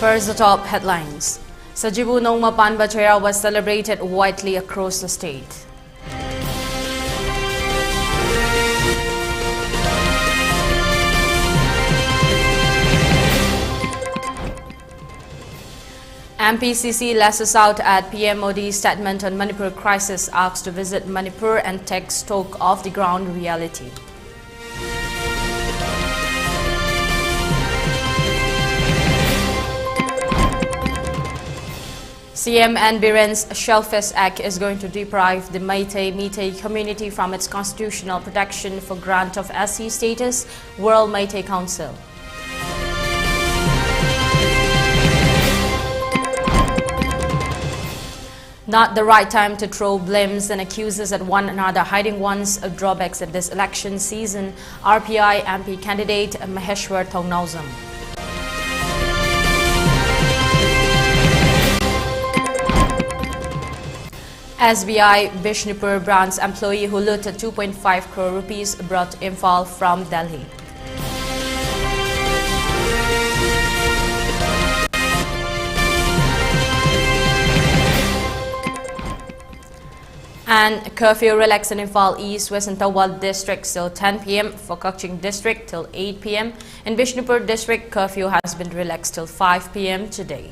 First, the top headlines. Sajibu Cheiraoba was celebrated widely across the state. MPCC lashes out at PM Modi's statement on Manipur crisis, asked to visit Manipur and take stock of the ground reality. CM and Biren's Shellfish Act is going to deprive the Meetei community from its constitutional protection for grant of SC status, World Meetei Council. Not the right time to throw blames and accuses at one another, hiding one's drawbacks at this election season, RPI MP candidate Maheshwar Thongnauzam. SBI Bishnupur branch employee who looted 2.5 crore rupees brought Imphal from Delhi. And curfew relaxed in Imphal East, West and Tawal districts till 10 p.m. For Kanglatongbi district till 8 p.m. In Bishnupur district, curfew has been relaxed till 5 p.m. today.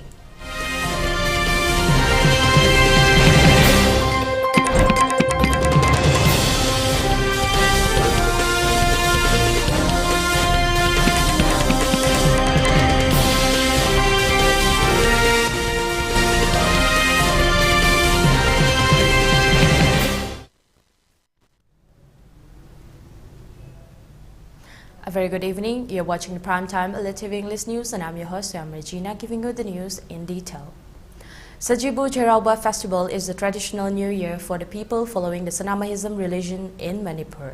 A very good evening. You're watching the primetime ELITETV English News and I'm your host, Soyam, Ragina, giving you the news in detail. Sajibu Cheiraoba Festival is the traditional new year for the people following the Sanamahism religion in Manipur.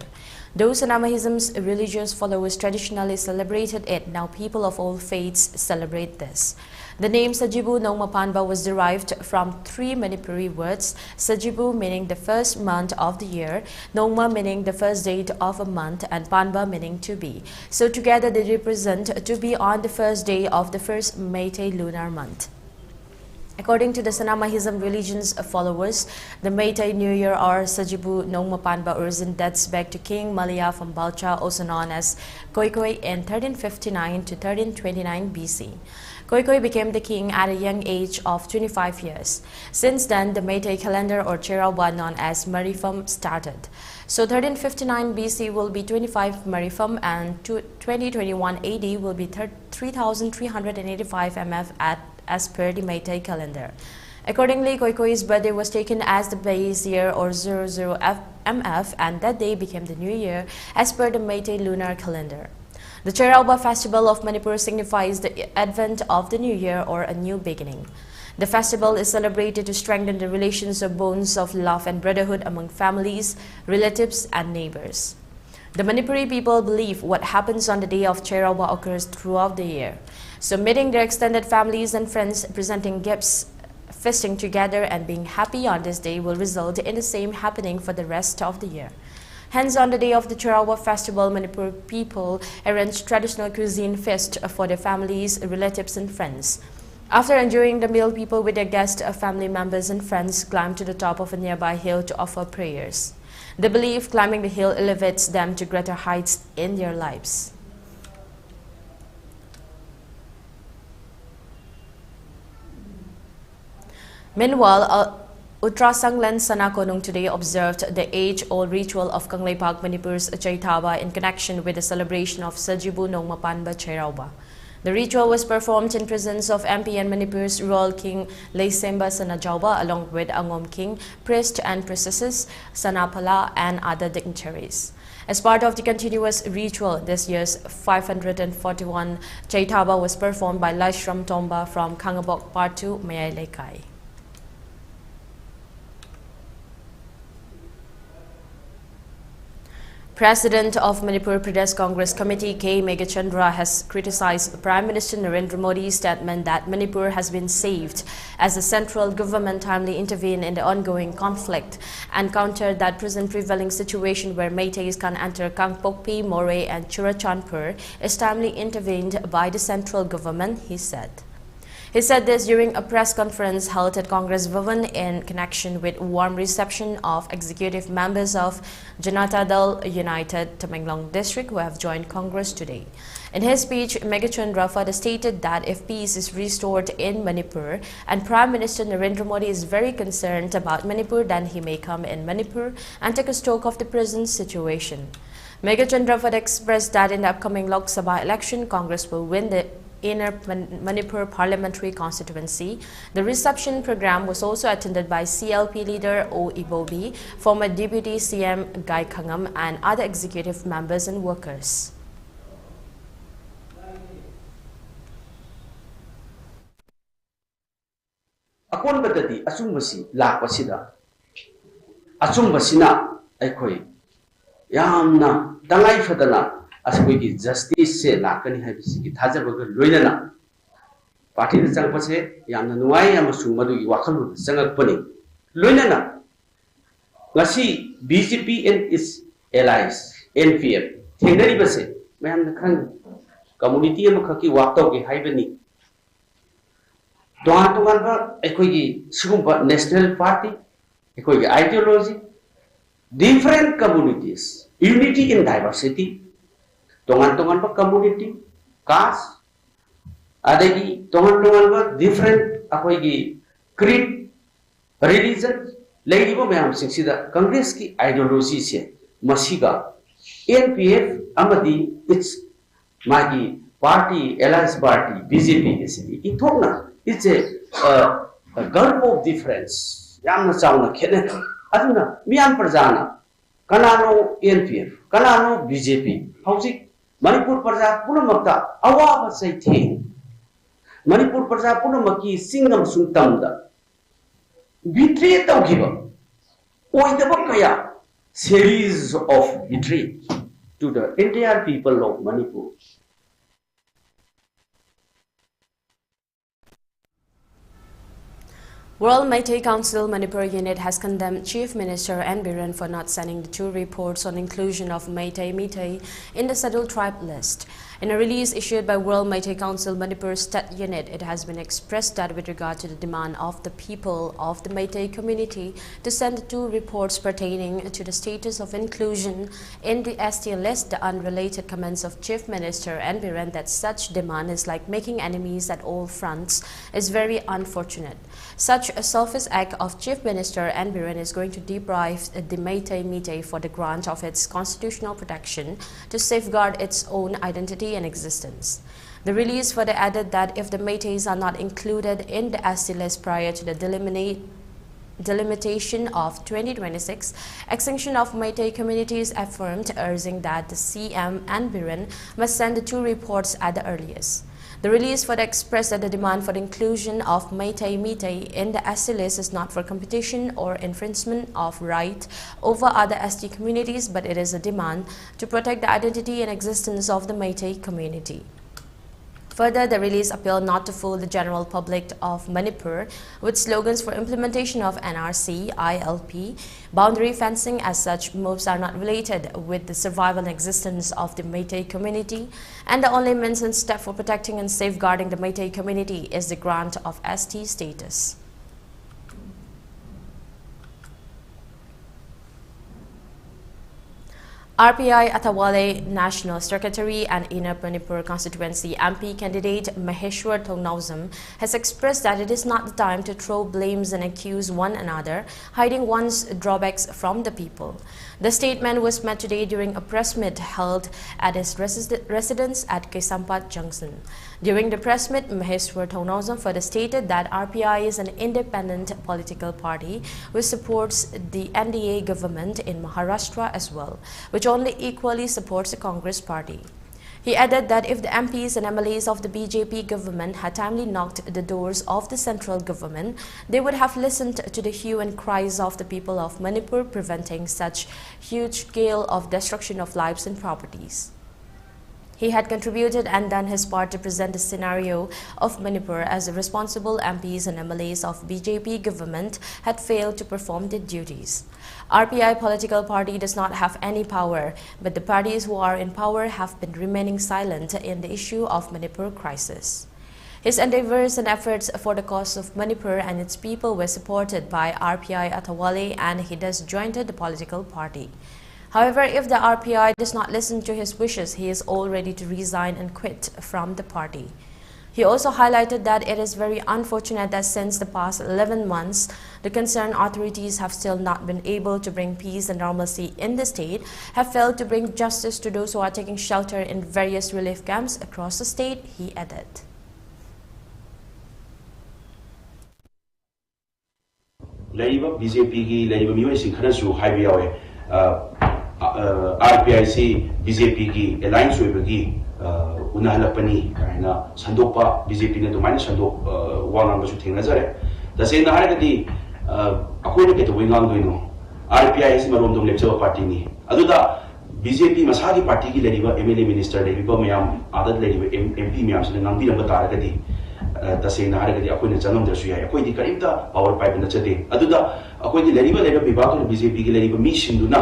Though Sanamahism's religious followers traditionally celebrated it, now people of all faiths celebrate this. The name Sajibu was derived from three Manipuri words, Sajibu meaning the first month of the year, Nongma meaning the first date of a month, and Panba meaning to be. So together they represent to be on the first day of the first Meitei lunar month. According to the Sanamahism religion's followers, the Meitei New Year or Sajibu Nongmapanba origin dates back to King Malaya from Balcha, also known as Koikoi, in 1359 to 1329 BC. Koikoi became the king at a young age of 25 years. Since then, the Meitei calendar or Cheiraoba known as Marifam started. So 1359 BC will be 25 Marifam and 2021 AD will be 3385 MF as per the Meitei calendar. Accordingly, Koikoi's birthday was taken as the base year or 00 MF and that day became the new year as per the Meitei lunar calendar. The Cheiraoba festival of Manipur signifies the advent of the new year or a new beginning. The festival is celebrated to strengthen the relations of bonds of love and brotherhood among families, relatives and neighbors. The Manipuri people believe what happens on the day of Cheiraoba occurs throughout the year. So meeting their extended families and friends, presenting gifts, feasting together and being happy on this day will result in the same happening for the rest of the year. Hence, on the day of the Cheiraoba festival, Manipur people arrange traditional cuisine feast for their families, relatives and friends. After enjoying the meal, people with their guests, family members and friends climb to the top of a nearby hill to offer prayers. They believe climbing the hill elevates them to greater heights in their lives. Meanwhile, Uttarasanglan Sanakonung today observed the age-old ritual of Kangleipak Manipur's Chaitaba in connection with the celebration of Sajibu Nongmapanba Cheiraoba. The ritual was performed in presence of MP and Manipur's Royal King Leisemba Sanajauba along with Angom King, priest and priestesses, Sanapala and other dignitaries. As part of the continuous ritual, this year's 541 Chaitaba was performed by Laishram Tomba from Kangabok Part 2, Mayay Lekai. President of Manipur Pradesh Congress Committee K. Megachandra has criticized Prime Minister Narendra Modi's statement that Manipur has been saved as the central government timely intervened in the ongoing conflict and countered that present prevailing situation where Meiteis can enter Kangpokpi, More and Churachandpur is timely intervened by the central government, he said. He said this during a press conference held at Congress Bhavan in connection with warm reception of executive members of Janata Dal United Tamenglong District who have joined Congress today. In his speech, Megachandra further stated that if peace is restored in Manipur and Prime Minister Narendra Modi is very concerned about Manipur, then he may come in Manipur and take a stock of the present situation. Megachandra further expressed that in the upcoming Lok Sabha election, Congress will win the Inner Manipur Parliamentary Constituency. The reception program was also attended by CLP leader O. Ibobi, former Deputy CM Gai Khangam and other executive members and workers. Akon badadi asungbasi lakpasida asungbasina aikoi yamna dangai fadana asukoi justice se lakani habisi ki thajabaga loinana party da changpase yamna nuai amasung madugi wakhalu changakpani loinana ngasi BJP and its allies NPF thengnari base mayamna khan community amakhaki waktauge haibani national party, ideology, different communities, unity in diversity, community, caste, different creed, religion, Congress ki ideology se masiga NPF amadi its magi party alliance party BJP is it's a gulf of difference. Yamna chawna khene. Aduna miyam prajana kanano NPF, kanano BJP. Hausi Manipur praja punamakta awaba sai the. Manipur praja punamaki singam sungtamda. Betray tawgiba. Oidaba kaya series of betray to the entire people of Manipur. World Meetei Council Manipur unit has condemned Chief Minister N. Biren for not sending the 2 reports on inclusion of Meetei in the scheduled tribe list. In a release issued by World Meetei Council Manipur State Unit, it has been expressed that with regard to the demand of the people of the Meetei community to send the 2 reports pertaining to the status of inclusion in the ST list, the unrelated comments of Chief Minister N. Biren that such demand is like making enemies at all fronts is very unfortunate. Such a selfish act of Chief Minister N. Biren is going to deprive the Meetei for the grant of its constitutional protection to safeguard its own identity and existence. The release further added that if the Meiteis are not included in the ST list prior to the delimitation of 2026, extinction of Meitei communities affirmed, urging that the CM and Biren must send the 2 reports at the earliest. The release further expressed that the demand for the inclusion of Meitei in the ST list is not for competition or infringement of right over other ST communities, but it is a demand to protect the identity and existence of the Meitei community. Further, the release appealed not to fool the general public of Manipur with slogans for implementation of NRC, ILP, boundary fencing. As such, moves are not related with the survival and existence of the Meitei community, and the only means and step for protecting and safeguarding the Meitei community is the grant of ST status. RPI Atawale National Secretary and Inner Manipur Constituency MP candidate Maheshwar Thongnawsam has expressed that it is not the time to throw blames and accuse one another, hiding one's drawbacks from the people. The statement was made today during a press meet held at his residence at Kesampat Junction. During the press meet, Maheshwar Thongnawsam further stated that RPI is an independent political party which supports the NDA government in Maharashtra as well, which only equally supports the Congress party. He added that if the MPs and MLAs of the BJP government had timely knocked the doors of the central government, they would have listened to the hue and cries of the people of Manipur, preventing such huge scale of destruction of lives and properties. He had contributed and done his part to present the scenario of Manipur as the responsible MPs and MLAs of BJP government had failed to perform their duties. RPI political party does not have any power, but the parties who are in power have been remaining silent in the issue of Manipur crisis. His endeavors and efforts for the cause of Manipur and its people were supported by RPI Athawale, and he thus joined the political party. However, if the RPI does not listen to his wishes, he is all ready to resign and quit from the party. He also highlighted that it is very unfortunate that since the past 11 months, the concerned authorities have still not been able to bring peace and normalcy in the state, have failed to bring justice to those who are taking shelter in various relief camps across the state, he added. BJP की lab मियोइसिंग खनसु highway यावे RPIC BJP की alliance होइबगी उनाहलपनी काइना संदोपा BJP ने दुमाइना Sandeep वांगाम Basu थेंगनाजरे Dsena हारगदी अखोइना केतो विंगांगदोइनो RPIC मरोमदोम लेपचबा party नि अदुदा BJP मसागी party की lab MLA minister lab मयाम आदत lab MP मयाम से नांगबिरंग तारगदी तसेना हारगदी अखोइना चनमदसु याय अखोइदी करिमता power pipe नचदे अदुदा अखोइदी lab विभाग BJP की लैब मी सिंदुना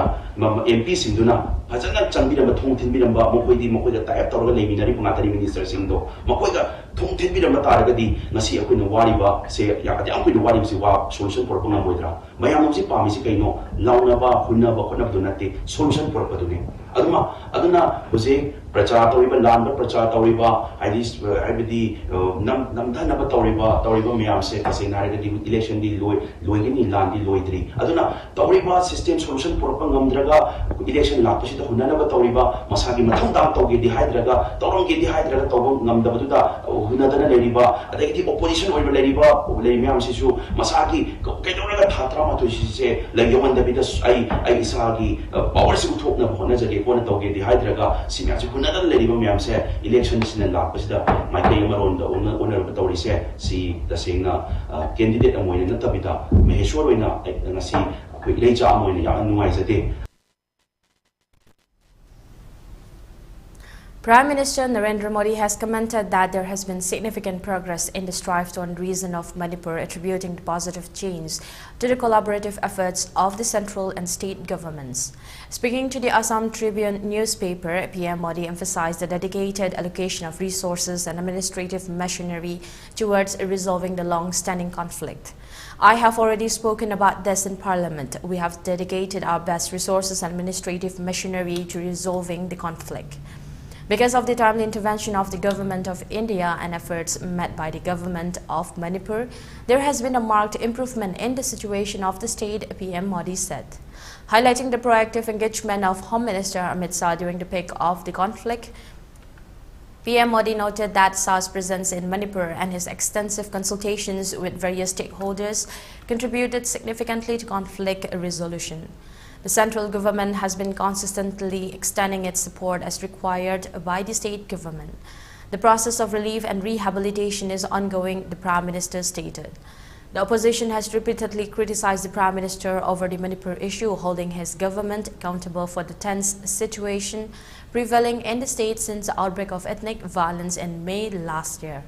MP सिंदुना फजना चंबिरम थोंग थिनबिरम मखोइदी मखोइदा टाइप तौरगा लेमिनारी पंगातरी मिनिस्टर सिंदो मखोइदा थोंग थिनबिरम तारगदी नसी अखोइना वारिबा से याकदि अखोइना वारिबसी वा solution पोरपा ngam mayamsi pamisi kaino launaba hunaba khonabdu nate solution porpadune aduna hose prachar toriba lanba prachar toriba aibidi namdhanaba toriba mayamse kasena haragadi election di loigini landi loidri aduna toriba system solution porpa ngamdraga election lapasi da hunanaba toriba masagi mathang dam toge di haidraga toronge di haidraga tobo ngamdabaduda hunadana leriba adagi opposition oiba leriba mayamsi su masagi kaidoraga thatra to say like you want the bit I isagi power si uthokna bhona jage kona toge di hydraga simya si kunada lady myam se elections in la pasida my kay maron da owner tori se si the saying candidate amoy na tabita meheshwar oina na si leja amoy ya nuai zate. Prime Minister Narendra Modi has commented that there has been significant progress in the strive to unreason of Manipur, attributing the positive change to the collaborative efforts of the central and state governments. Speaking to the Assam Tribune newspaper, PM Modi emphasized the dedicated allocation of resources and administrative machinery towards resolving the long-standing conflict. I have already spoken about this in Parliament. We have dedicated our best resources and administrative machinery to resolving the conflict. Because of the timely intervention of the Government of India and efforts made by the Government of Manipur, there has been a marked improvement in the situation of the state, PM Modi said. Highlighting the proactive engagement of Home Minister Amit Shah during the peak of the conflict, PM Modi noted that Shah's presence in Manipur and his extensive consultations with various stakeholders contributed significantly to conflict resolution. The central government has been consistently extending its support as required by the state government. The process of relief and rehabilitation is ongoing, the Prime Minister stated. The opposition has repeatedly criticized the Prime Minister over the Manipur issue, holding his government accountable for the tense situation prevailing in the state since the outbreak of ethnic violence in May last year.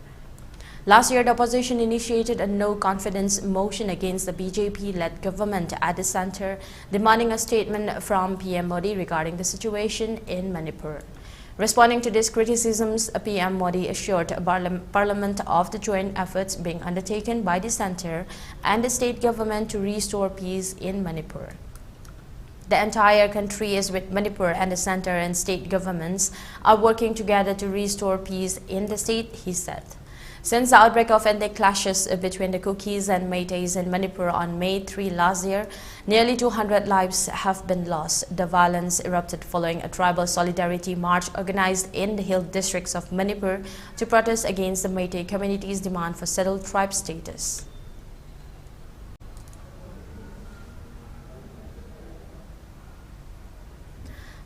Last year, the opposition initiated a no-confidence motion against the BJP-led government at the center, demanding a statement from PM Modi regarding the situation in Manipur. Responding to these criticisms, PM Modi assured Parliament of the joint efforts being undertaken by the center and the state government to restore peace in Manipur. The entire country is with Manipur, and the center and state governments are working together to restore peace in the state, he said. Since the outbreak of ethnic clashes between the Kukis and Meiteis in Manipur on May 3 last year, nearly 200 lives have been lost. The violence erupted following a tribal solidarity march organized in the hill districts of Manipur to protest against the Meitei community's demand for settled tribe status.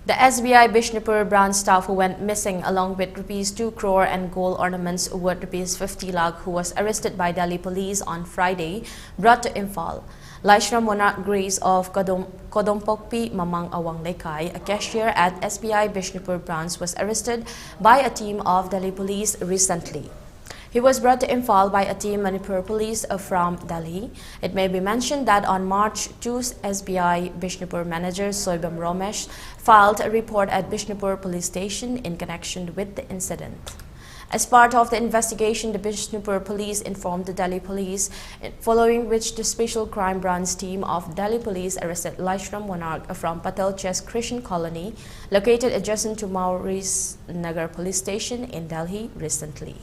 The SBI Bishnupur branch staff who went missing along with ₹2 crore and gold ornaments worth ₹50 lakh who was arrested by Delhi police on Friday brought to Imphal. Laishra Monarch Grace of Kodompokpi Mamang Awang Lekai, a cashier at SBI Bishnupur branch, was arrested by a team of Delhi police recently. He was brought to Imphal by a team Manipur police from Delhi. It may be mentioned that on March 2, SBI Bishnupur manager Soyam filed a report at Bishnupur police station in connection with the incident. As part of the investigation, the Bishnupur police informed the Delhi police, following which the Special Crime Branch team of Delhi police arrested Laishram Monarch from Patel Chest Christian Colony, located adjacent to Maurice Nagar police station in Delhi recently.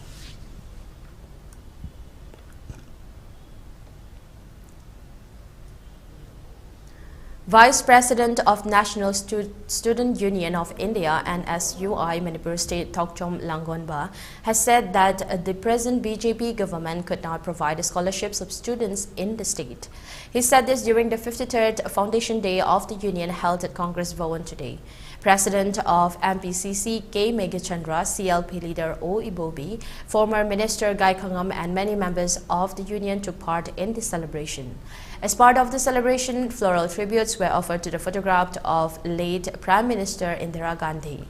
Vice President of National Student Union of India NSUI Manipur State Thokchom Langonba has said that the present BJP government could not provide scholarships of students in the state. He said this during the 53rd Foundation Day of the Union held at Congress Bhawan today. President of MPCC K. Megachandra, CLP leader O. Ibobi, former Minister Gai Khangam and many members of the union took part in the celebration. As part of the celebration, floral tributes were offered to the photograph of late Prime Minister Indira Gandhi.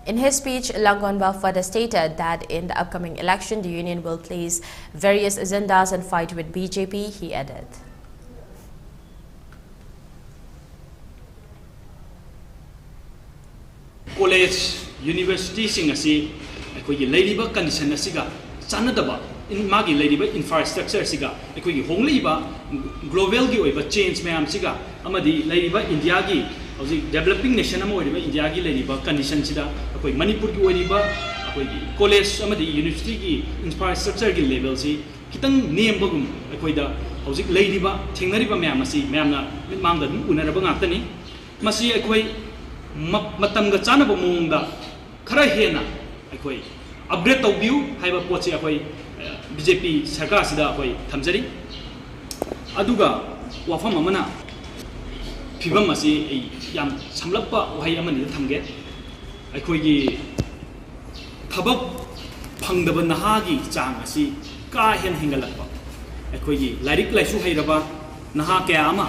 In his speech, Langonba further stated that in the upcoming election, the union will place various agendas and fight with BJP, he added. College, university singasi, akogi ladiba condition asiga, sanadaba. In magi ladiba infrastructure siga, akogi hongliba global gi oiba change mayam siga, amadi ladiba India gi, osi developing nation amo oiba India gi ladiba condition sida, akogi Manipur gi oiba, akogi college amadi university gi infrastructure gi level si, kitang name bagum akoi da osi ladiba thingnariba mayam asi mayamna mitmangda unaraba ngaktani, masi akoi matam ga chana ba mongda khara hena akoi upgrade tawbiu haiba pochi akoi BJP sarkar sida akoi thamjari aduga wafam amana phibam asi yam samlappa wahai amani thamge akoi gi thabak phangdaba nahagi chang asi ka hen hingalakpa akoi gi lairik laisu hairaba naha kya ama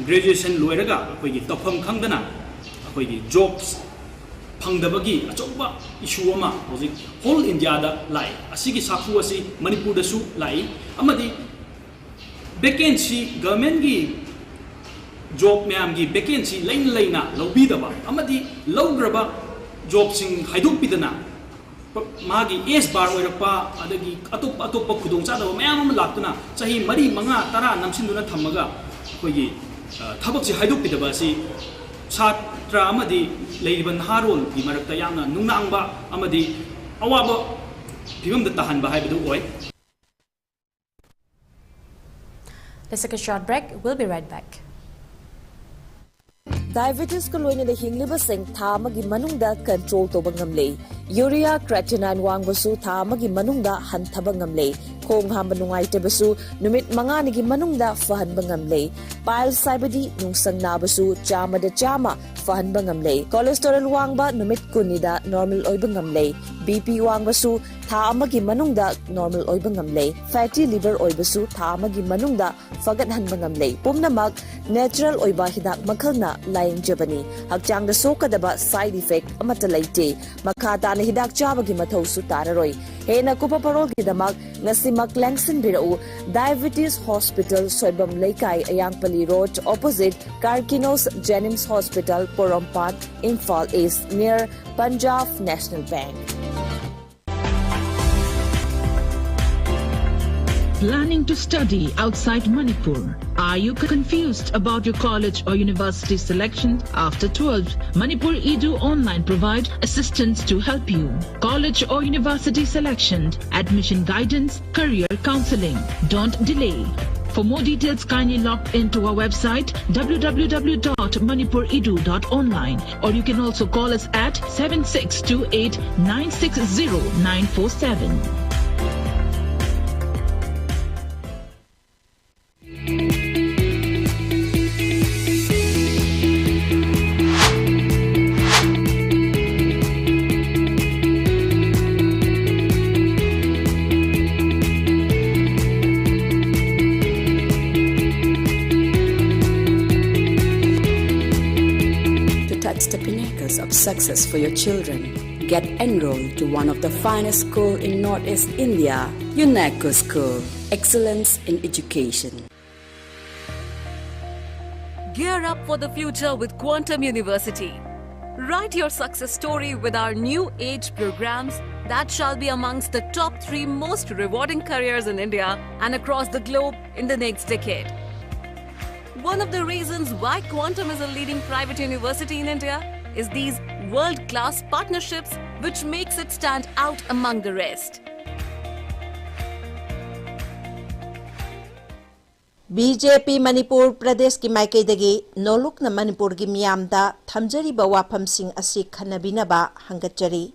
graduation loiraga akoi gi tafam khangdana akoi jobs phangdabagi achoba issue ama hozik whole India da lai asigi safu asi Manipur da su lai amadi vacancy government gi job mayam gi vacancy laina lobi daba amadi lograba job sing haiduk pidana magi s bar oirapa adagi atop khudong cha da mayam am laktuna chahi mari manga tara namsinduna thamaga koigi thabak si haiduk pidaba si Chatra amadi leiban harol di marakta yamna nungnangba amadi awaba phibam da tahan ba haibadu oi. Let's take a short break. We'll be right back. Diabetes ko loina le hingliba sing tha magi manungda control to bangamle. Urea creatinine wangbasu tha magi manungda hanthaba ngamle. Khong hamba nungai tebasu numit manga nigi manungda fahan bangamle. Pile saibadi nungsang nabasu chama da chama fahan bangamle. Cholesterol wangba numit kunida normal oy bangamle. BP wangbasu tha amagi manungda normal oy bangamle. Fatty liver oybasu tha amagi manungda fagat han bangamle. Pumnamak natural oyba hidak makhalna layang jabani. Hakchang da sokadaba side effect amata laite. Makata na hidak chabagi mathau su tararoi. Hena kupa parol gidamak ngasimak langsin birau Diabetes Hospital Soyam Laikai Ayangpali Road opposite Karkinos Jenims Hospital Porompat Imphal East near Punjab National Bank. Planning to study outside Manipur? Are you confused about your college or university selection? After 12, Manipur Edu Online provide assistance to help you. College or university selection, admission guidance, career counseling. Don't delay. For more details, kindly log into our website www.manipuredu.online or you can also call us at 7628 960 947. The pinnacles of success for your children. Get enrolled to one of the finest schools in Northeast India, UNESCO School. Excellence in education. Gear up for the future with Quantum University. Write your success story with our new age programs that shall be amongst the top 3 most rewarding careers in India and across the globe in the next decade. One of the reasons why Quantum is a leading private university in India is these world-class partnerships which makes it stand out among the rest. BJP Manipur Pradesh ki Maikaidagi Noluk na Manipur ki Miyamda Thamjari ba wafamsing asi khanabinaba hangatjari.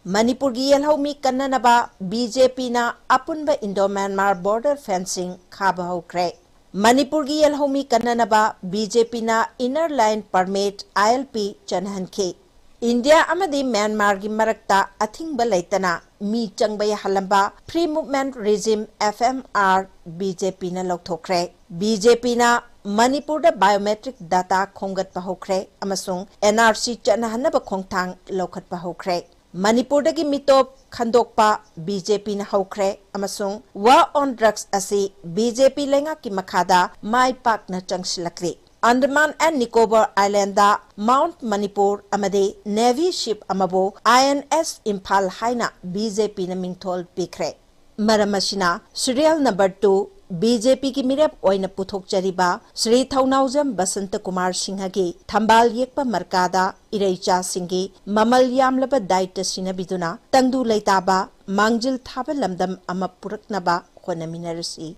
Manipur gi yelhaumi kannanaba BJP na apunba Indo-Myanmar border fencing khaba hokre. Manipur gi yelhaumi kannanaba BJP na inner line permit ILP chanhanke. India amadi Myanmar gi marakta athingba laitana mi changba yahalamba free movement regime FMR BJP na lokthokre. BJP na Manipur da biometric data khongat pa hokre amasung NRC chanahanaba khongthang lokhat pa hokre. Manipur dagi mitop khandokpa BJP na hokre amasung war on drugs asi BJP lenga ki makhada mai pak na changsilakri. Andaman and Nicobar Island da Mount Manipur amade Navy ship amabo INS Impal haina BJP na mingthol pikre. Maramasina serial number 2 BJP ki mirep oina puthok chariba Sri Thaunaujam Basanta Kumar Singha gi Thambal yekpa markada Iraicha Singhi Mamal yamlaba daita sinabiduna tangdu leitaba mangjil thaba lamdam ama puraknaba khonaminarasi.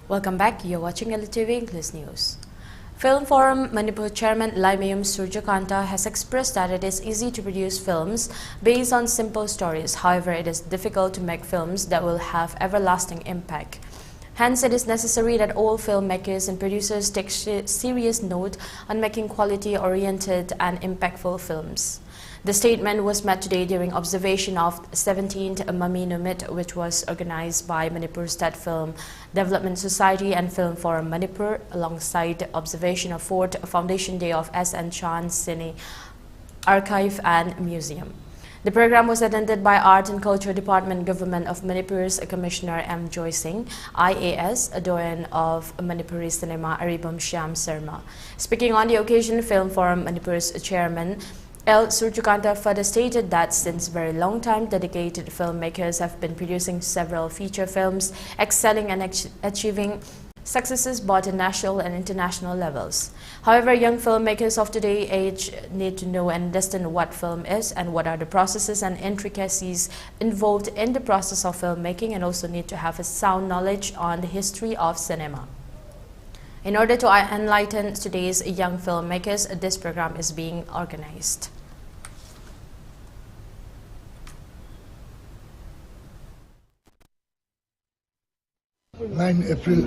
Welcome back. You're watching ELITETV English News. Film Forum Manipur Chairman Laimayum Surjakanta has expressed that it is easy to produce films based on simple stories. However, it is difficult to make films that will have everlasting impact. Hence, it is necessary that all filmmakers and producers take serious note on making quality-oriented and impactful films. The statement was made today during observation of 17th Mami Numit, which was organized by Manipur State Film Development Society and Film Forum Manipur, alongside observation of 4th Foundation Day of S.N. Chan Cine Archive and Museum. The program was attended by Art and Culture Department Government of Manipur's Commissioner M. Joy Singh, IAS, Doyen of Manipuri Cinema Aribam Shyam Sharma. Speaking on the occasion, Film Forum Manipur's Chairman L. Surjakanta further stated that since very long time, dedicated filmmakers have been producing several feature films, excelling and achieving successes both at national and international levels. However, young filmmakers of today's age need to know and understand what film is and what are the processes and intricacies involved in the process of filmmaking, and also need to have a sound knowledge on the history of cinema. In order to enlighten today's young filmmakers, this program is being organized. 9 April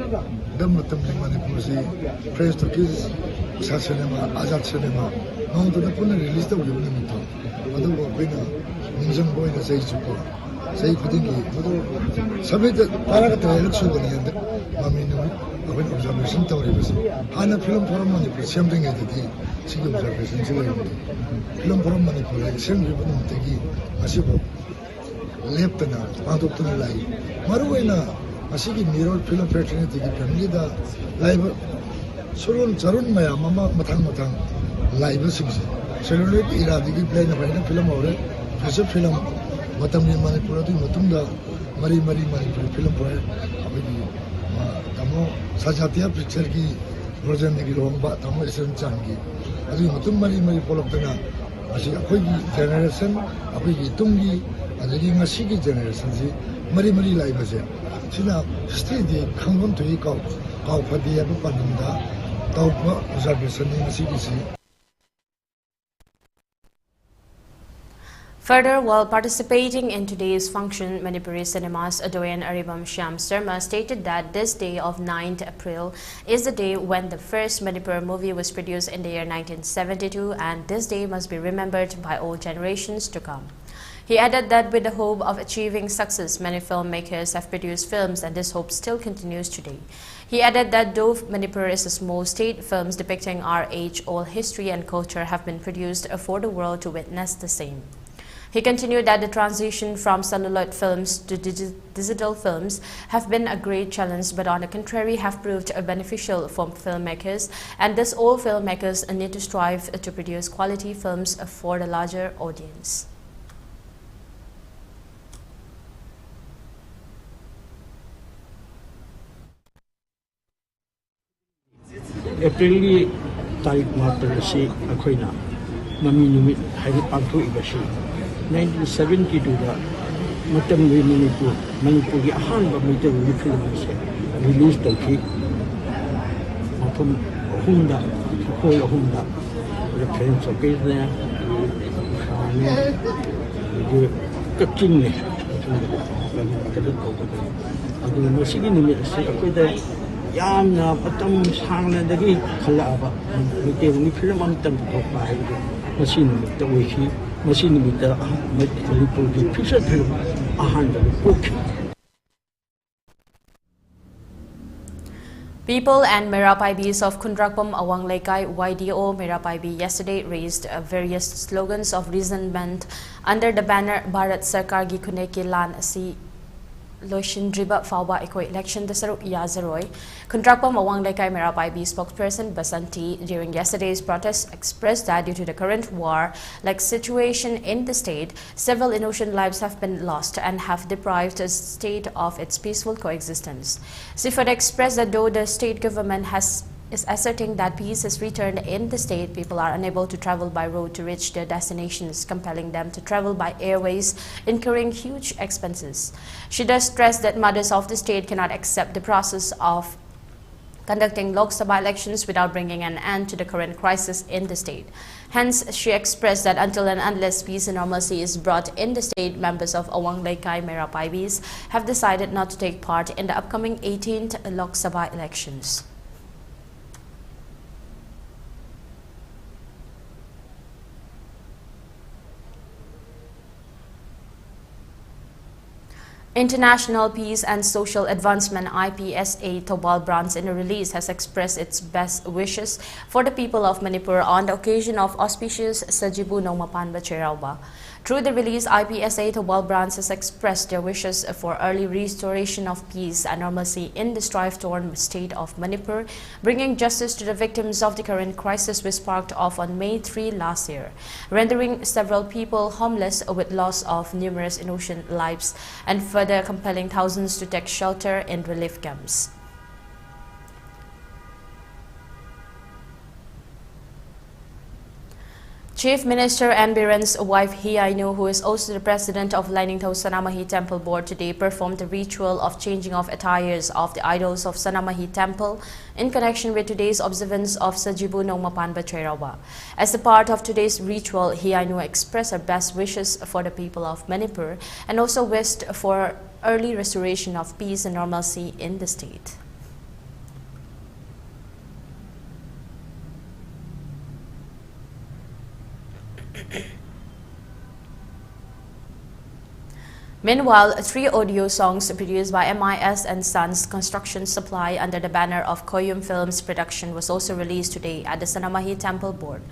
dam matam le Manipur si Praise to Kids sa cinema Azad cinema nong to na puna release to yu ni mito adu ko bina ninjang boy na sai chuko sai kuding ki adu sabe ta para ka trailer chu bani and mami no abin observation to ri bas hana film forum Manipur something ai di si observation si le film forum Manipur sem ri bani tegi asibo left na patok to lai maruina Asigi mirror film fraternity ki family da live surun maya mama matang live singse celluloid era digi play na paina film aure feature film matam ni Manipur di matum da mari Manipur film aure abigi tamo sajatiya picture ki version digi lomba tamo isen changi adi matum mari polok na asi akoi generation akoi tungi adi ngasigi generation si mari live se Sina steady kangon to ikau padi abu panunda tau observation ni CBC. Further, while participating in today's function, Manipuri Cinema's Doyen Aribam Shyam Sharma stated that this day of 9th April is the day when the first Manipur movie was produced in the year 1972, and this day must be remembered by all generations to come. He added that with the hope of achieving success, many filmmakers have produced films, and this hope still continues today. He added that though Manipur is a small state, films depicting our age-old history and culture have been produced for the world to witness the same. He continued that the transition from celluloid films to digital films have been a great challenge, but on the contrary have proved beneficial for filmmakers, and thus all filmmakers need to strive to produce quality films for the larger audience. April tarik matter si ako'y na maminumit hari pagto iba siya 1972 da matam ni Manipur gi ahan ba Meetei film siya release tawki matam hunda reference okay na di kating ni adu masigi ni si ako'y da yamna patam sangna dagi khalaba Meetei film am tam to pai machine to wihi machine mit Manipur gi picture film ahan da book. People and Merapaibis of Kundrakpam Awang Lekai YDO Merapaibi yesterday raised various slogans of resentment under the banner Bharat Sarkar gi Kuneki Lan Asi Loishin Driba Fauba Eco election the Saruk Yazaroi. Kundrakpam Awang Lekai Merapaibi spokesperson Basanti during yesterday's protest expressed that due to the current war-like situation in the state, several innocent lives have been lost and have deprived the state of its peaceful coexistence. She further expressed that though the state government is asserting that peace has returned in the state, people are unable to travel by road to reach their destinations, compelling them to travel by airways, incurring huge expenses. She does stress that mothers of the state cannot accept the process of conducting Lok Sabha elections without bringing an end to the current crisis in the state. Hence, she expressed that until and unless peace and normalcy is brought in the state, members of Awang Lekai Merapaibis have decided not to take part in the upcoming 18th Lok Sabha elections. International Peace and Social Advancement IPSA Tobal branch in a release has expressed its best wishes for the people of Manipur on the occasion of auspicious Sajibu Cheiraoba. Through the release, IPSA Tobal branch has expressed their wishes for early restoration of peace and normalcy in the strife-torn state of Manipur, bringing justice to the victims of the current crisis which sparked off on May 3 last year, rendering several people homeless with loss of numerous innocent lives and further compelling thousands to take shelter in relief camps. Chief Minister N. Biren's wife Hiainu, who is also the president of Lainingthau Sanamahi Temple Board, today performed the ritual of changing of attires of the idols of Sanamahi Temple in connection with today's observance of Sajibu Cheiraoba. As a part of today's ritual, Hiainu expressed her best wishes for the people of Manipur and also wished for early restoration of peace and normalcy in the state. Meanwhile, 3 audio songs produced by MIS and Sons Construction Supply under the banner of Koyum Films Production was also released today at the Sanamahi Temple Board.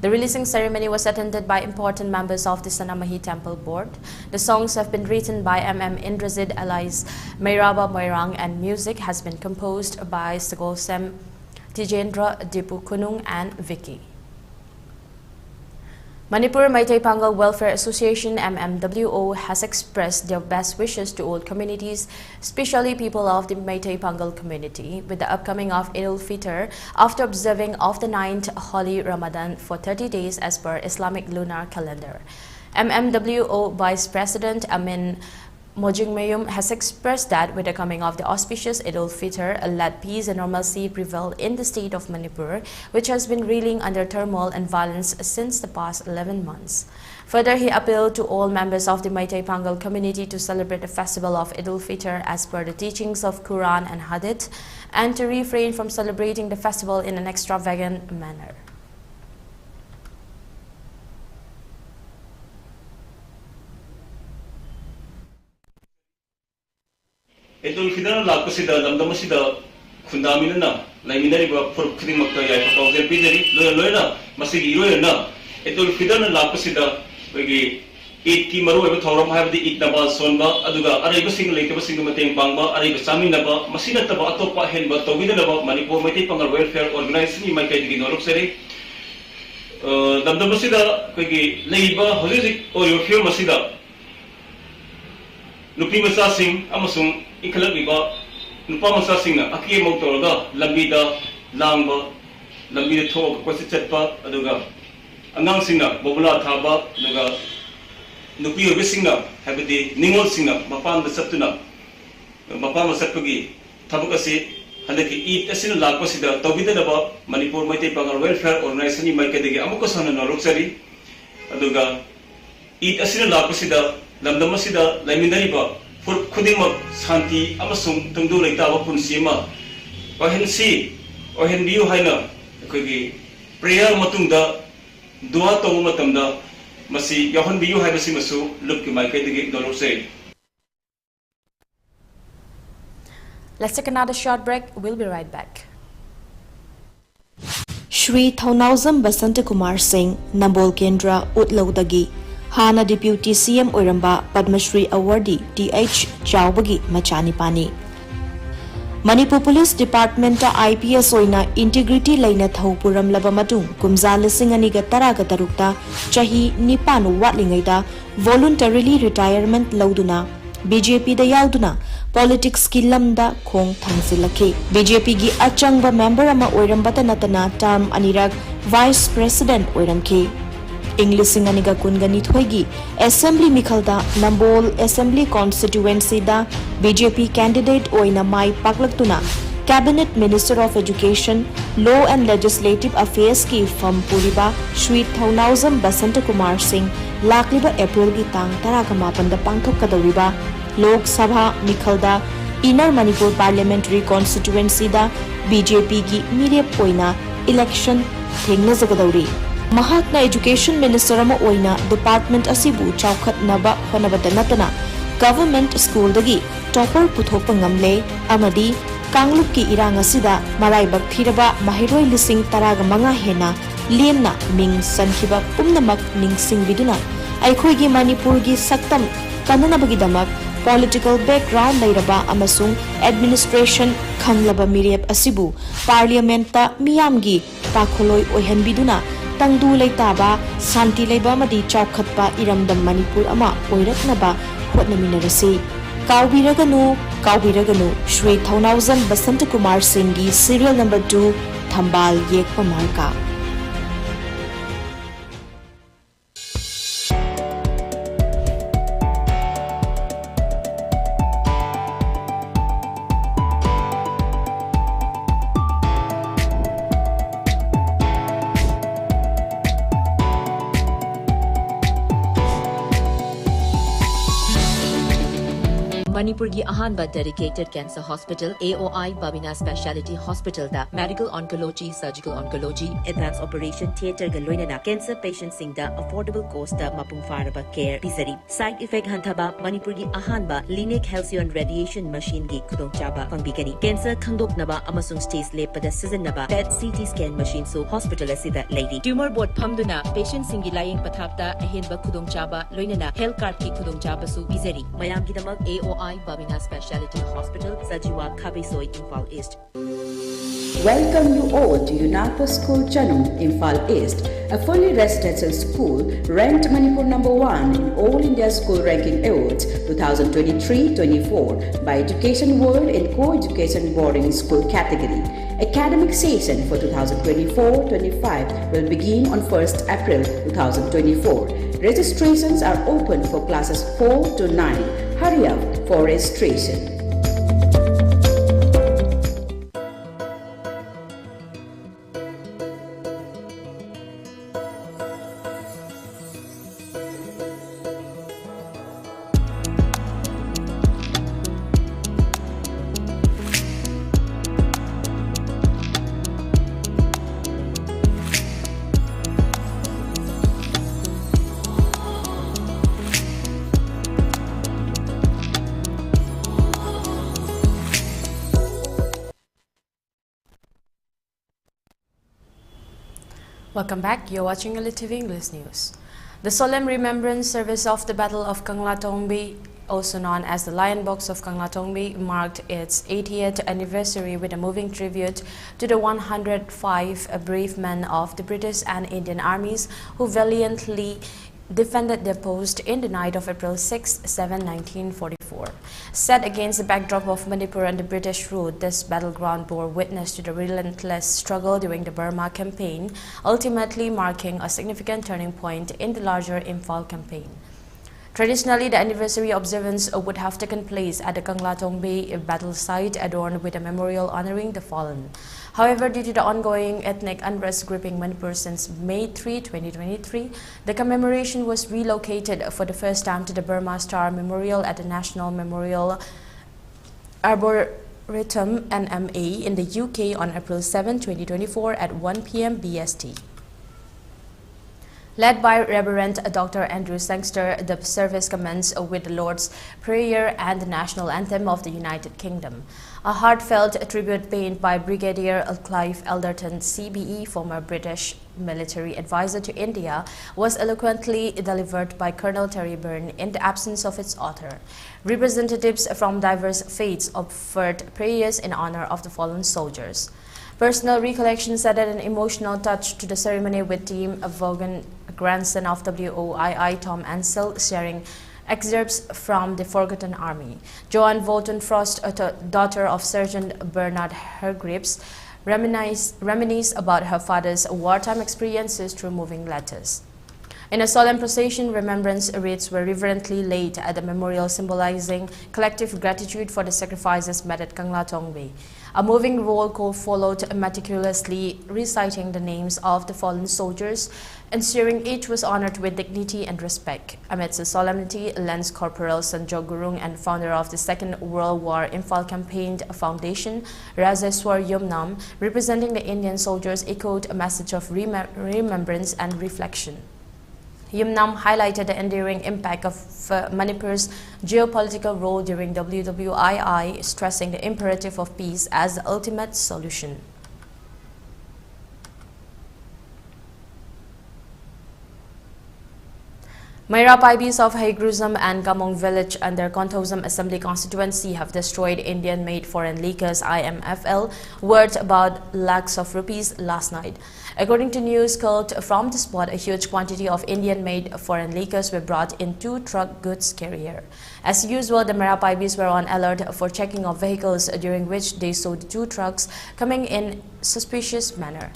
The releasing ceremony was attended by important members of the Sanamahi Temple Board. The songs have been written by Indrazid Alais Mayraba Moirang, and music has been composed by Sagosem Tijendra Dipu Kunung and Vicky. Manipur Meetei Pangal Welfare Association MMWO has expressed their best wishes to all communities, especially people of the Meetei Pangal community, with the upcoming of Eid al-Fitr after observing of the 9th Holy Ramadan for 30 days as per Islamic lunar calendar. MMWO Vice President Amin Mojingmayum has expressed that with the coming of the auspicious Eid al-Fitr, let peace and normalcy prevail in the state of Manipur, which has been reeling under turmoil and violence since the past 11 months. Further, he appealed to all members of the Meetei Pangal community to celebrate the festival of Eid al-Fitr as per the teachings of Quran and Hadith, and to refrain from celebrating the festival in an extravagant manner. Eid al-Fitr lakasida lamdamasida khundaminana laiminariba khudimakta yai proposal pijari loyana masigi iroyana Eid al-Fitr lakasida wegi Eid की मरु एवं थौरम है बदी ईद नबा सोनबा अदुगा Arab सिंग लेके busing मतेंग पांगबा Arab सामी नबा मसीना तबा अतोपा हेनबा तोबिद नबा Manipur Meitei पंगल welfare organisation माइकई दिगी नोरुक सेरे दमदम मसीदा कोई लेइबा होजिक और योफियो मसीदा नुपी मसा सिंग अमसुंग इखलबिबा नुपा मसा सिंग अकिये मौतोरगा लंबीदा लांगबा लंबीदा थोक कोसे चटपा अदुगा अंगांग सिंग बोबुला थाबा अदुगा नुपी ओबिसिंग हैबदी निंगोल सिंग मपान द सत्तुना मपान सत्पगी थबक असे हंदकी ईद असिन लाकपसिदा तौबिदनबा मणिपुर मैतेई पंगल वेलफेयर ऑर्गेनाइजेशन माइकदगी अमुक सन नरुक्सरी अदुगा ईद असिन लाकपसिदा लमदमसिदा लैमिनरिबा फुर खुदिमक शांति अमसुंग तंगदु लेताबा पुनसिमा ओहेनसी ओहेनबियु हाइना अखोगी प्रेयर मतुंगदा दुआ तौब मतमदा मसी याहनबियु हाइबसि मसु लुपकी माइकदगी नरुक्सरी. Let's take another short break. We'll be right back. Shri Thaunauzam Basantakumar Singh, Nambol Kendra, Utlaudagi, Hana Deputy CM Oiramba, Padma Shri Awardee, D.H. Chaubagi, Machanipani. Manipur Police Department IPS oina integrity laina thaupuram laba matung kumza lising aniga taraga tarukta chahi nipan watlingaida voluntarily retirement lauduna BJP da yauduna politics ki lamda khong thangsilakhi BJP gi achangba member ama oirambata natana term anirag vice president oiramki English and Manipuri Assembly Mikhalda Nambol Assembly Constituency da BJP candidate oina mai paklaktuna Cabinet Minister of Education, Law and Legislative Affairs ki from Puriba Shri Thaunauzam Basantakumar Singh lakliba April gi tang taragamapan da pangthokadawriba Lok Sabha Mikhalda Inner Manipur Parliamentary Constituency da BJP gi mirep oina election thengnazagadauri Mahatna Education Minister ama oina department asibu chaukhatnaba honabata natana government school dagi topper puthokpa ngamle amadi Kanglup ki irang asida maraibak thiraba mahiroi lising taraga manga hena lemna ming sankiba pumnamak ningsing biduna aikhoi gi Manipur gi saktam kananabagi damak political background lairaba amasung administration khanglaba mirep asibu parliament ta miyam gi pakholoi oihanbiduna tangdu leitaba santi leiba madi chaukhatpa iramdam Manipur ama oiraknaba hotnaminarasi kaubiraganu Shri Thaunauzam Basantakumar Singh gi serial number 2 Thambal Yekpa Marka. Manipur gi ahanba dedicated cancer hospital AOI Babina Speciality Hospital da medical oncology, surgical oncology, advanced operation theater ga loinana cancer patients sing da affordable cost da mapung faraba care pisari side effect hantaba Manipur gi ahanba Linic Halcyon radiation machine gi khudong chaba pangbigani cancer khangdoknaba amasung stage lepada sizinaba PET CT scan machine so hospital asida lady tumor board phamduna patient singi laying pathapta ahenba khudong chaba loinana health card ki khudong chaba su pisari mayam gi damak AOI Babina Speciality Hospital, Sajiwa Kabisoi, Infal East. Welcome you all to UNAPO School Chanum, Infal East, a fully residential school ranked Manipur number 1 in All India School Ranking Awards 2023-24 by Education World in Co-Education Boarding School category. Academic session for 2024-25 will begin on 1st April 2024. Registrations are open for classes 4 to 9. Hurry up for registration. Welcome back. You're watching ELITETV English News. The solemn remembrance service of the Battle of Kanglatongbi, also known as the Lion Box of Kanglatongbi, marked its 80th anniversary with a moving tribute to the 105 brave men of the British and Indian armies who valiantly defended their post in the night of April 6-7, 1944. Set against the backdrop of Manipur and the British rule, this battleground bore witness to the relentless struggle during the Burma campaign, ultimately marking a significant turning point in the larger Imphal campaign. Traditionally, the anniversary observance would have taken place at the Kanglatongbi battle site adorned with a memorial honoring the fallen. However, due to the ongoing ethnic unrest gripping Manipur since May 3, 2023, the commemoration was relocated for the first time to the Burma Star Memorial at the National Memorial Arboretum NMA in the UK on April 7, 2024 at 1 p.m. BST. Led by Reverend Dr. Andrew Sangster, the service commenced with the Lord's Prayer and the national anthem of the United Kingdom. A heartfelt tribute paid by Brigadier Clive Elderton, CBE, former British military advisor to India, was eloquently delivered by Colonel Terry Byrne in the absence of its author. Representatives from diverse faiths offered prayers in honor of the fallen soldiers. Personal recollections added an emotional touch to the ceremony, with Tim Vaughan, grandson of WOII Tom Ansell, sharing excerpts from The Forgotten Army. Joanne Volton Frost, daughter of Sergeant Bernard Hargreaves, reminisced about her father's wartime experiences through moving letters. In a solemn procession, remembrance wreaths were reverently laid at the memorial, symbolizing collective gratitude for the sacrifices made at Kanglatongbi. A moving roll call followed, meticulously reciting the names of the fallen soldiers, ensuring each was honored with dignity and respect. Amidst the solemnity, Lance Corporal Sanjog Gurung and founder of the Second World War Imphal Campaign Foundation, Razeswar Yumnam, representing the Indian soldiers, echoed a message of remembrance and reflection. Yumnam highlighted the enduring impact of Manipur's geopolitical role during WWII, stressing the imperative of peace as the ultimate solution. Mayra Paibis of Haigruzam and Kamong village under Kontosam Assembly constituency have destroyed Indian-made foreign liquors IMFL worth about lakhs of rupees last night. According to news culled from the spot, a huge quantity of Indian-made foreign liquors were brought in 2 truck goods carrier. As usual, the Mayra Paibis were on alert for checking of vehicles, during which they saw the 2 trucks coming in suspicious manner.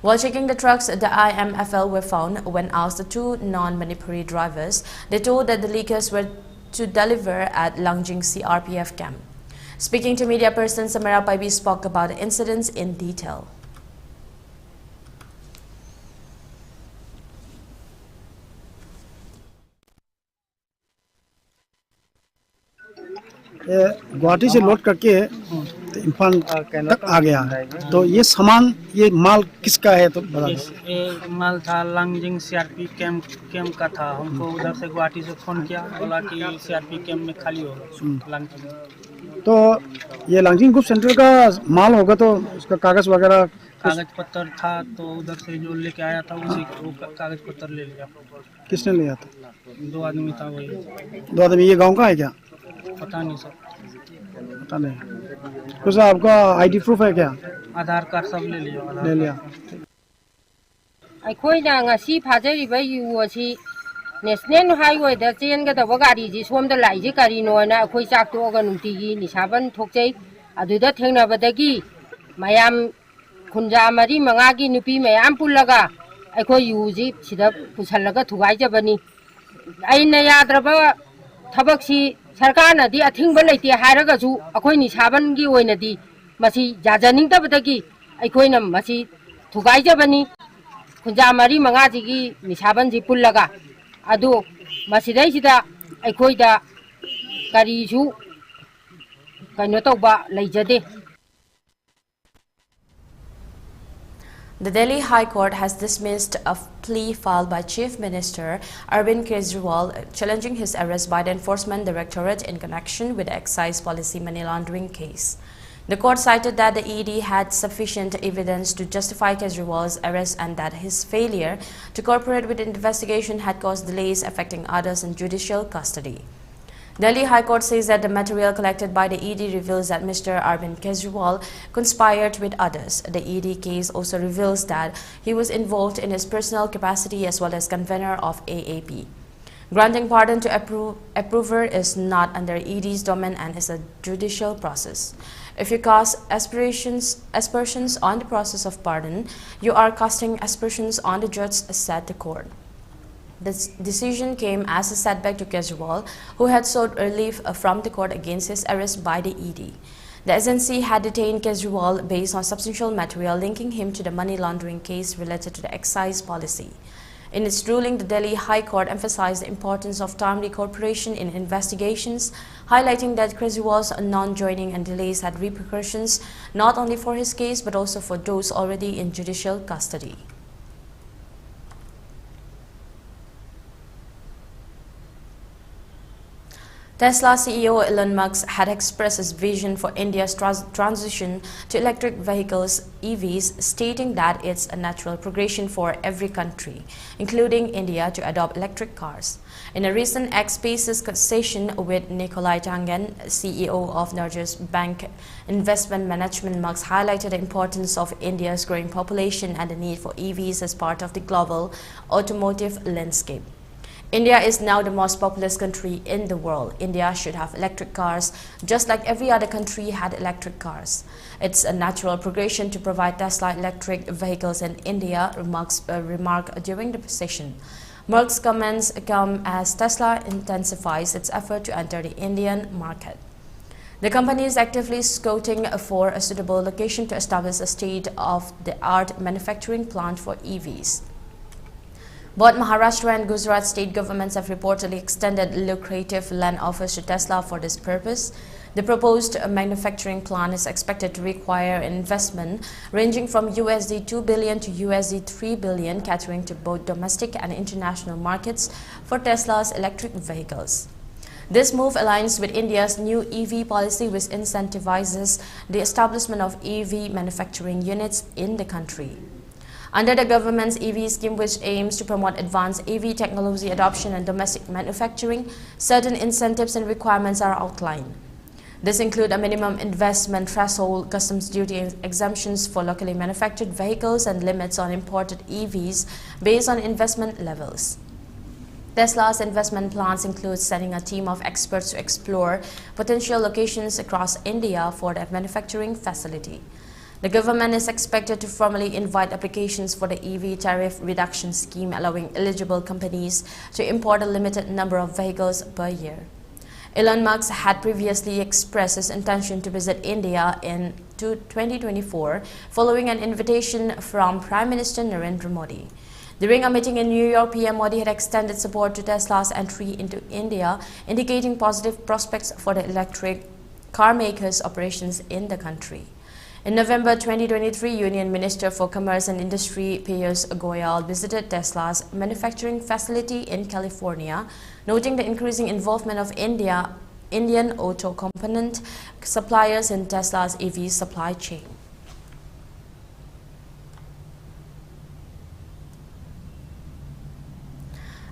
While checking the trucks, the IMFL were found. When asked the 2 non-Manipuri drivers, they told that the liquors were to deliver at Langjing CRPF camp. Speaking to media persons, Mayra Paibis spoke about the incidents in detail. Guwahati से load करके इम्फाल तक आ गया है। तो ये सामान, ये माल किसका है तो बता दो। माल था लांगजिंग सीआरपी कैंप का था। हमको उधर से गुवाहाटी से फोन किया, बोला कि सीआरपी कैंप में खाली हो लांगजिंग। तो ये लांगजिंग ग्रुप सेंटर का माल होगा, तो उसका कागज वगैरह कागज पत्तर था, तो उधर से जो लेके आया था उसी वो कागज पत्तर ले लिया। किसने लिया था? 2 आदमी था। वही 2 आदमी। ये गांव का है क्या? पता नहीं सर, पता नहीं। कुछ आपका आईडी प्रूफ है क्या? आधार कार्ड सब ले लिया। ले लिया। अखोइना ngasi phajariba yu asi national highway da chengadawa gari ji somda laije gari no na akhoi chak to ga nungti gi nisaban thokjai aduda thengnabadagi mayam khunja mari manga gi nupi mayam pullaga akhoi yu ji sida pusallaga thugai jabani aina yadraba thabaksi सरकार नदी a thing लेते हारगसु अखोइनी साबनगी ओइनदी मसी जाजनिंगदबदगी अखोइना मसी थुगाइजबनी खुंजा मरी मंगाजिगी निसाबनजी पुल्लगा अदु मसीदैसिदा अखोइदा करीसु कइनो तौबा लैजदे। The Delhi High Court has dismissed a plea filed by Chief Minister Arvind Kejriwal challenging his arrest by the Enforcement Directorate in connection with the excise policy money laundering case. The court cited that the ED had sufficient evidence to justify Kejriwal's arrest and that his failure to cooperate with the investigation had caused delays affecting others in judicial custody. Delhi High Court says that the material collected by the ED reveals that Mr. Arvind Kejriwal conspired with others. The ED case also reveals that he was involved in his personal capacity as well as convener of AAP. Granting pardon to approver is not under ED's domain and is a judicial process. If you cast aspersions on the process of pardon, you are casting aspersions on the judge, said the court. This decision came as a setback to Kejriwal, who had sought relief from the court against his arrest by the ED. The agency had detained Kejriwal based on substantial material linking him to the money laundering case related to the excise policy. In its ruling, the Delhi High Court emphasized the importance of timely cooperation in investigations, highlighting that Kejriwal's non-joining and delays had repercussions not only for his case but also for those already in judicial custody. Tesla CEO Elon Musk had expressed his vision for India's transition to electric vehicles (EVs), stating that it's a natural progression for every country, including India, to adopt electric cars. In a recent X Spaces session with Nikolai Tangen, CEO of Norges Bank Investment Management, Musk highlighted the importance of India's growing population and the need for EVs as part of the global automotive landscape. India is now the most populous country in the world. India should have electric cars just like every other country had electric cars. It's a natural progression to provide Tesla electric vehicles in India, Musk remarked during the session. Musk's comments come as Tesla intensifies its effort to enter the Indian market. The company is actively scouting for a suitable location to establish a state-of-the-art manufacturing plant for EVs. Both Maharashtra and Gujarat state governments have reportedly extended lucrative land offers to Tesla for this purpose. The proposed manufacturing plant is expected to require an investment ranging from $2 billion to $3 billion, catering to both domestic and international markets for Tesla's electric vehicles. This move aligns with India's new EV policy, which incentivizes the establishment of EV manufacturing units in the country. Under the government's EV scheme, which aims to promote advanced EV technology adoption and domestic manufacturing, certain incentives and requirements are outlined. This include a minimum investment threshold, customs duty exemptions for locally manufactured vehicles, and limits on imported EVs based on investment levels. Tesla's investment plans include sending a team of experts to explore potential locations across India for the manufacturing facility. The government is expected to formally invite applications for the EV tariff reduction scheme, allowing eligible companies to import a limited number of vehicles per year. Elon Musk had previously expressed his intention to visit India in 2024, following an invitation from Prime Minister Narendra Modi. During a meeting in New York, PM Modi had extended support to Tesla's entry into India, indicating positive prospects for the electric car makers' operations in the country. In November 2023, Union Minister for Commerce and Industry Piyush Goyal visited Tesla's manufacturing facility in California, noting the increasing involvement of Indian auto component suppliers in Tesla's EV supply chain.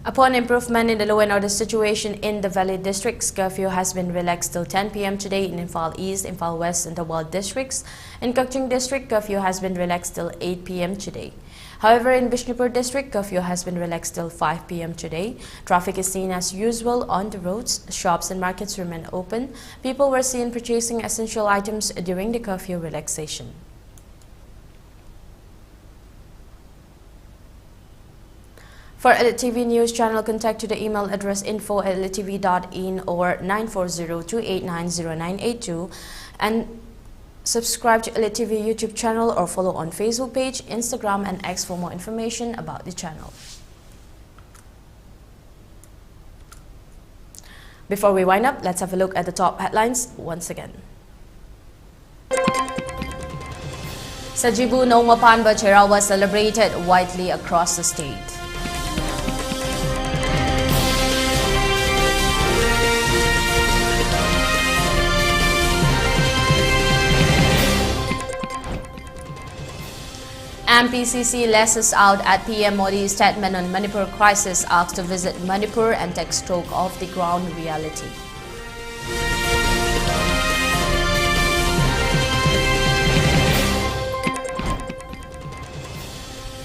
Upon improvement in the law and order situation in the Valley districts, curfew has been relaxed till 10 p.m. today in Imphal East, Imphal West and the Wal districts. In Kakching district, curfew has been relaxed till 8 p.m. today. However, in Bishnupur district, curfew has been relaxed till 5 p.m. today. Traffic is seen as usual on the roads. Shops and markets remain open. People were seen purchasing essential items during the curfew relaxation. For ELITETV News Channel, contact to the email address info@elitetv.in or 940-289-0982 and subscribe to ELITETV YouTube channel or follow on Facebook page, Instagram and X for more information about the channel. Before we wind up, let's have a look at the top headlines once again. Sajibu Cheiraoba celebrated widely across the state. MPCC lashes out at PM Modi's statement on Manipur crisis, asked to visit Manipur and take stock of the ground reality.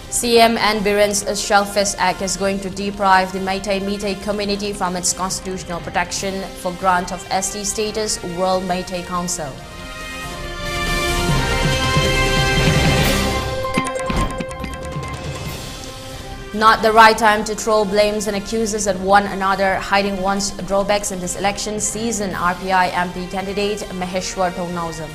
CM and Biren's Shellfish Act is going to deprive the Meetei community from its constitutional protection for grant of ST status, World Meetei Council. Not the right time to throw blames and accuses at one another, hiding one's drawbacks in this election season, RPI MP candidate Maheshwar Thongnauzam.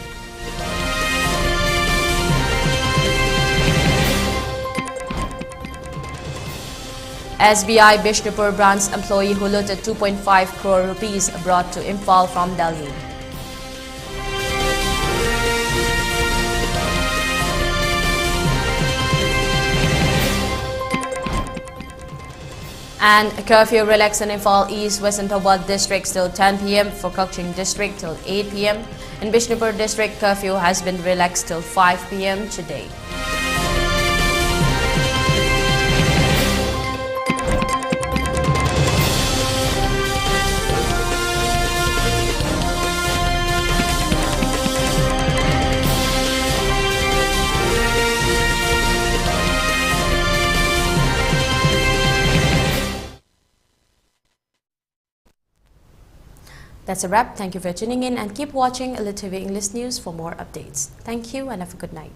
SBI Bishnupur branch employee who looted 2.5 crore rupees brought to Imphal from Delhi. And curfew relaxed in Imphal East, Western Tawad districts till 10 p.m. for Kokching district till 8 p.m. In Bishnupur district, curfew has been relaxed till 5 p.m. today. That's a wrap. Thank you for tuning in and keep watching ELITETV English News for more updates. Thank you and have a good night.